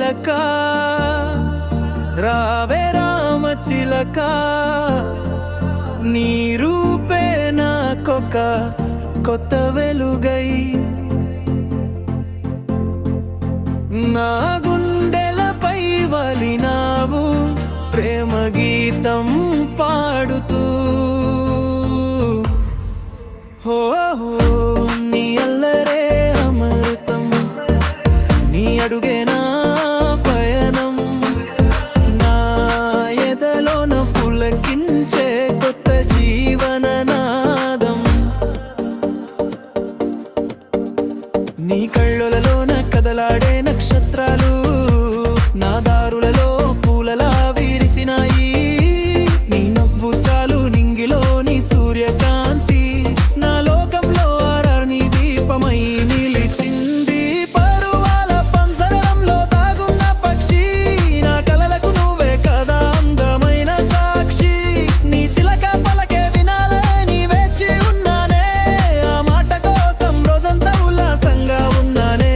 చిలక రావే రామ చిలక నీ రూపే నాకొక కొత్త వెలుగై నా గుండెలపై వలినావు ప్రేమ గీతం పాడుతూ హో నీ అల్లరే అమృతం నీ అడుగే నా పయనం నా ఎదలోన పులకించే కొత్త జీవన నాదం నీ కళ్ళలోన కదలాడే నక్షత్రాలు నా దారులలో పూలలా విరిసినాయి నీ నవ్వు చాలు నింగిలోని సూర్యకాంతి నా లోకంలో ఆరార్ని దీపమై నిలిచింది పరువాల పంజరంలో దాగున్న పక్షి నా కలలకు నువ్వే కదా అందమైన సాక్షి నీ చిలక పలకే వినాలని వేచి ఉన్నానే ఆ మాట కోసం రోజంతా ఉల్లాసంగా ఉన్నానే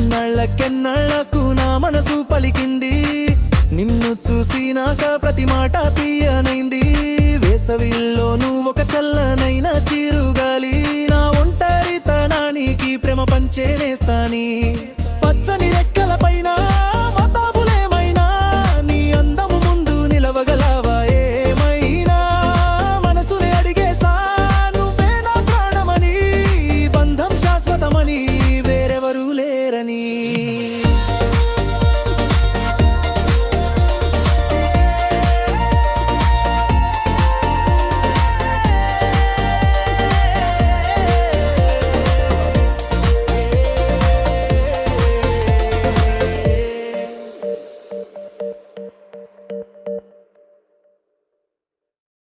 ఎన్నాళ్ళకెన్నాళ్లకు నా మనసు పలికింది నిన్ను చూసినాక ప్రతి మాట తీయనైంది వేసవిల్లో నువ్వు ఒక చల్లనైన చిరుగాలి నా ఒంటరితనానికి ప్రేమ పంచేనేస్తాని పచ్చని రెక్కల పైన